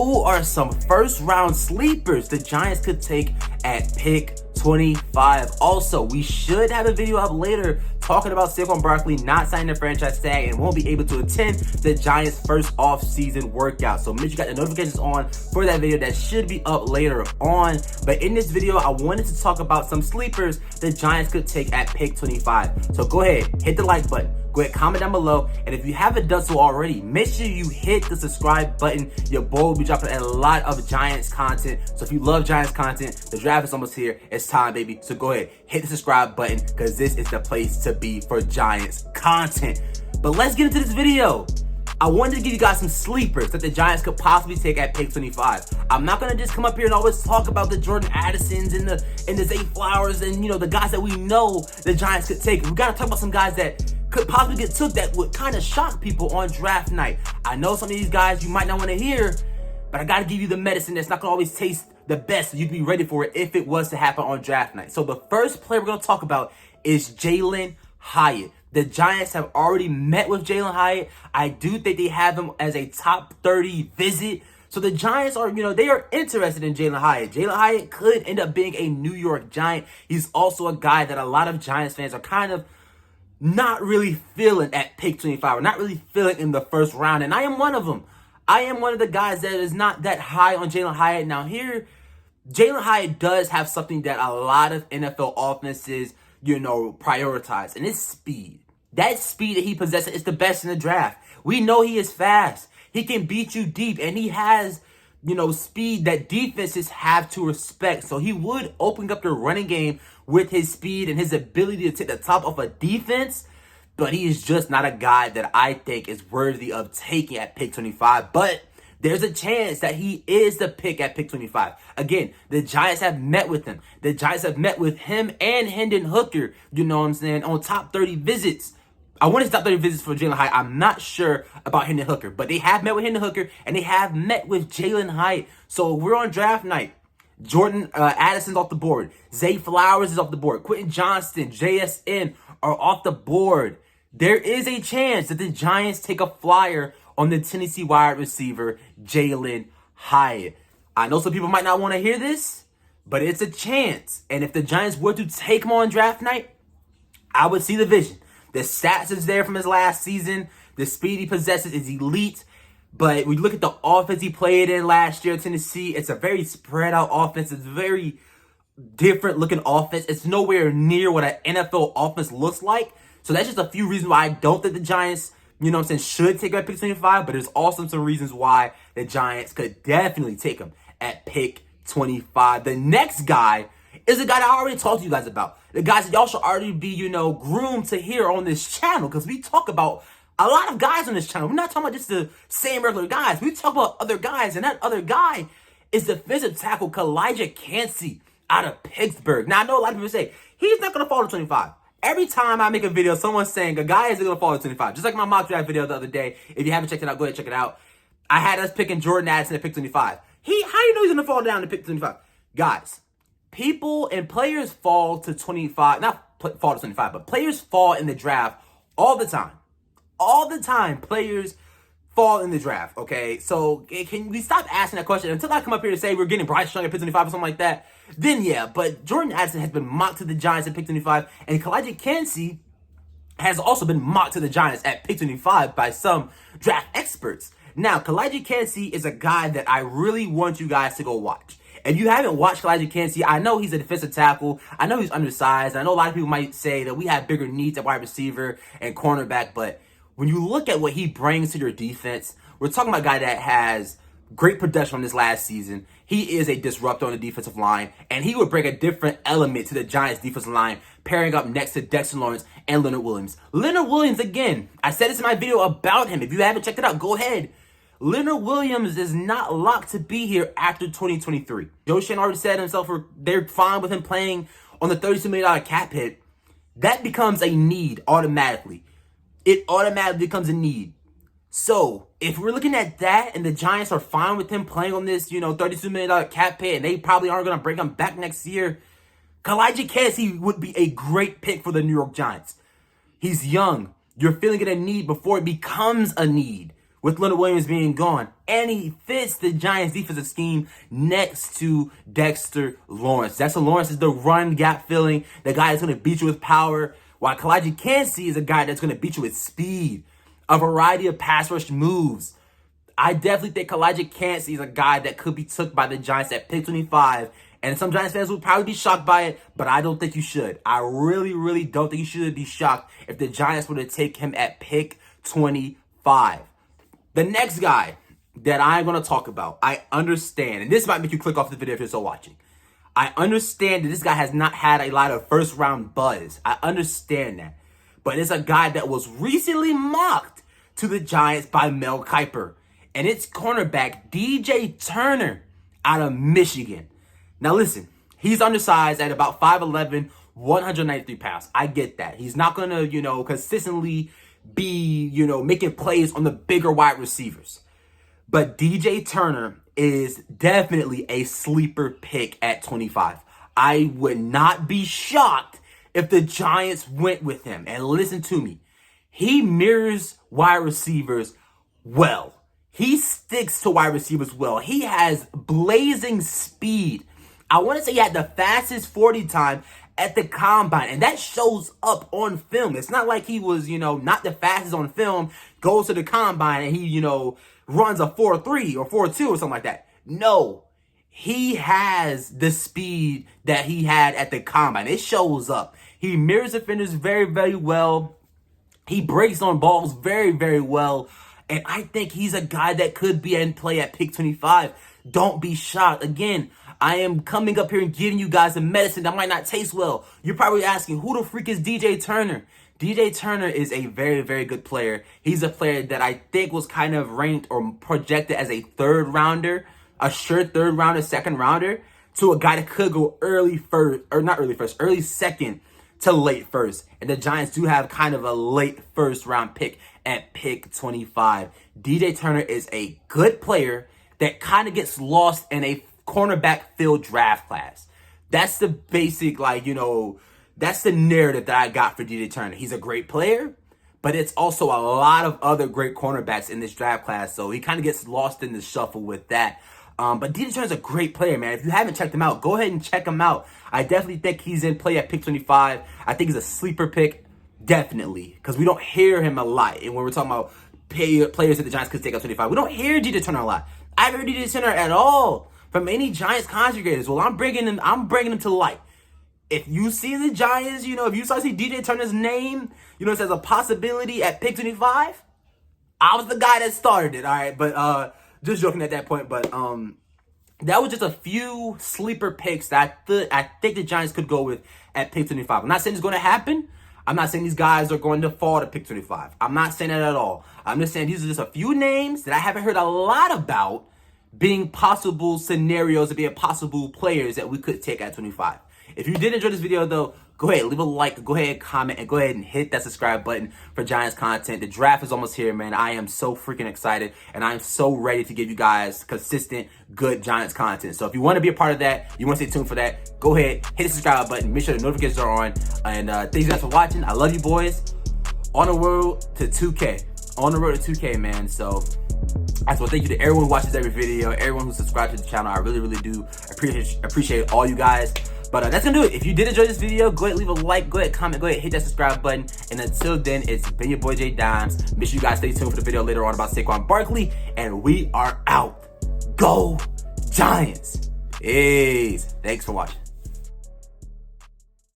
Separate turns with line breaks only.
who are some first round sleepers the Giants could take at pick 25. Also, we should have a video up later talking about Saquon Barkley not signing the franchise tag and won't be able to attend the Giants' first off-season workout. So make sure you got the notifications on for that video. That should be up later on. But in this video, I wanted to talk about some sleepers the Giants could take at pick 25. So go ahead, hit the like button. Go ahead, comment down below. And if you haven't done so already, make sure you hit the subscribe button. Your boy will be dropping a lot of Giants content. So if you love Giants content, the draft is almost here. It's time, baby. So go ahead, hit the subscribe button because this is the place to be for Giants content. But let's get into this video. I wanted to give you guys some sleepers that the Giants could possibly take at pick 25. I'm not gonna just come up here and always talk about the Jordan Addisons and the Zay Flowers and the guys that we know the Giants could take. We gotta talk about some guys that could possibly get took that would kind of shock people on draft night. I know some of these guys you might not want to hear, but I gotta give you the medicine that's not gonna always taste the best, so you'd be ready for it if it was to happen on draft night. So the first player we're gonna talk about is Jalin Hyatt. The Giants have already met with Jalin Hyatt. I do think they have him as a top 30 visit. So the Giants are, they are interested in Jalin Hyatt. Jalin Hyatt could end up being a New York Giant. He's also a guy that a lot of Giants fans are kind of not really feeling at pick 25. Or not really feeling in the first round. And I am one of them. I am one of the guys that is not that high on Jalin Hyatt. Now here, Jalin Hyatt does have something that a lot of NFL offenses, prioritize, and it's speed. That speed that he possesses is the best in the draft. We know he is fast. He can beat you deep, and he has, speed that defenses have to respect. So he would open up the running game with his speed and his ability to take the top off a defense, but he is just not a guy that I think is worthy of taking at pick 25. But there's a chance that he is the pick at pick 25. Again, the Giants have met with him. The Giants have met with him and Hendon Hooker, on top 30 visits. I want to top 30 visits for Jalin Hyatt. I'm not sure about Hendon Hooker, but they have met with Hendon Hooker and they have met with Jalin Hyatt. So we're on draft night. Jordan Addison's off the board. Zay Flowers is off the board. Quentin Johnston, JSN are off the board. There is a chance that the Giants take a flyer on the Tennessee wide receiver, Jalin Hyatt. I know some people might not want to hear this, but it's a chance. And if the Giants were to take him on draft night, I would see the vision. The stats is there from his last season. The speed he possesses is elite. But we look at the offense he played in last year at Tennessee. It's a very spread out offense. It's a very different looking offense. It's nowhere near what an NFL offense looks like. So that's just a few reasons why I don't think the Giants, should take him at pick 25. But there's also some reasons why the Giants could definitely take him at pick 25. The next guy is a guy that I already talked to you guys about. The guys that y'all should already be, groomed to hear on this channel, because we talk about a lot of guys on this channel. We're not talking about just the same regular guys. We talk about other guys, and that other guy is defensive tackle Kalijah Kansi out of Pittsburgh. Now, I know a lot of people say, he's not going to fall to 25. Every time I make a video, someone's saying a guy isn't going to fall to 25. Just like my mock draft video the other day. If you haven't checked it out, go ahead and check it out. I had us picking Jordan Addison at pick 25. How do you know he's going to fall down to pick 25? Guys, people and players fall to 25. Not fall to 25, but players fall in the draft all the time. All the time, players fall in the draft, okay? So can we stop asking that question? Until I come up here to say we're getting Bryce Young at pick 25 or something like that, then yeah. But Jordan Addison has been mocked to the Giants at pick 25, and Kalijah Kansi has also been mocked to the Giants at pick 25 by some draft experts. Now, Kalijah Kansi is a guy that I really want you guys to go watch. If you haven't watched Kalijah Kansi, I know he's a defensive tackle. I know he's undersized. I know a lot of people might say that we have bigger needs at wide receiver and cornerback, but when you look at what he brings to your defense, we're talking about a guy that has great production on this last season. He is a disruptor on the defensive line, and he would bring a different element to the Giants' defensive line, pairing up next to Dexter Lawrence and Leonard Williams. Leonard Williams, again, I said this in my video about him. If you haven't checked it out, go ahead. Leonard Williams is not locked to be here after 2023. Joe Shane already said himself, they're fine with him playing on the $32 million cap hit. That becomes a need automatically. It automatically becomes a need. So, if we're looking at that and the Giants are fine with him playing on this, $32 million cap hit, and they probably aren't going to bring him back next year, Kalijah Kansi would be a great pick for the New York Giants. He's young. You're feeling it a need before it becomes a need. with Leonard Williams being gone. And he fits the Giants' defensive scheme next to Dexter Lawrence. Dexter Lawrence is the run gap filling, the guy that's going to beat you with power, while Kalijah Kansi is a guy that's going to beat you with speed, a variety of pass rush moves. I definitely think Kalijah Kansi is a guy that could be took by the Giants at pick 25. And some Giants fans would probably be shocked by it, but I don't think you should. I really, really don't think you should be shocked if the Giants were to take him at pick 25. The next guy that I'm going to talk about, I understand, and this might make you click off the video if you're still watching. I understand that this guy has not had a lot of first-round buzz. I understand that. But it's a guy that was recently mocked to the Giants by Mel Kiper. And it's cornerback DJ Turner out of Michigan. Now listen, he's undersized at about 5'11", 193 pounds. I get that. He's not going to, consistently be, making plays on the bigger wide receivers. But DJ Turner is definitely a sleeper pick at 25. I would not be shocked if the Giants went with him. And listen to me. He mirrors wide receivers well. He sticks to wide receivers well. He has blazing speed. I want to say he had the fastest 40 time at the combine, and that shows up on film. It's not like he was, not the fastest on film, goes to the combine and he, runs a 4.3 or 4.2 or something like that. No, he has the speed that he had at the combine. It shows up. He mirrors defenders very, very well. He breaks on balls very, very well. And I think he's a guy that could be in play at pick 25. Don't be shocked. Again, I am coming up here and giving you guys a medicine that might not taste well. You're probably asking, who the freak is DJ Turner? DJ Turner is a very, very good player. He's a player that I think was kind of ranked or projected as a third rounder, a sure third rounder, second rounder, to a guy that could go early first, or not early first, early second to late first. And the Giants do have kind of a late first round pick at pick 25. DJ Turner is a good player that kind of gets lost in a cornerback filled draft class. That's the basic, that's the narrative that I got for DJ Turner. He's a great player, but it's also a lot of other great cornerbacks in this draft class. So he kind of gets lost in the shuffle with that. But DJ Turner's a great player, man. If you haven't checked him out, go ahead and check him out. I definitely think he's in play at pick 25. I think he's a sleeper pick, definitely, because we don't hear him a lot. And when we're talking about players that the Giants could take up 25, we don't hear DJ Turner a lot. I haven't heard DJ Turner at all from any Giants conjugators. Well, I'm bringing him to light. If you see the Giants, if you start to see DJ Turner's name, it says a possibility at pick 25, I was the guy that started it, all right? But just joking at that point. But that was just a few sleeper picks that I think the Giants could go with at pick 25. I'm not saying it's going to happen. I'm not saying these guys are going to fall to pick 25. I'm not saying that at all. I'm just saying these are just a few names that I haven't heard a lot about being possible scenarios, to be possible players that we could take at 25. If you did enjoy this video, though, go ahead, leave a like, go ahead, comment, and go ahead and hit that subscribe button for Giants content. The draft is almost here, man. I am so freaking excited, and I'm so ready to give you guys consistent, good Giants content. So if you want to be a part of that, you want to stay tuned for that, go ahead, hit the subscribe button, make sure the notifications are on, and thank you guys for watching. I love you, boys. On the road to 2K. On the road to 2K, man. So well, thank you to everyone who watches every video, everyone who subscribes to the channel. I really, really do appreciate all you guys. But that's gonna do it. If you did enjoy this video, go ahead, leave a like, go ahead, comment, go ahead, hit that subscribe button. And until then, it's been your boy J Dimes. Make sure you guys stay tuned for the video later on about Saquon Barkley. And we are out. Go Giants. Peace. Thanks for watching.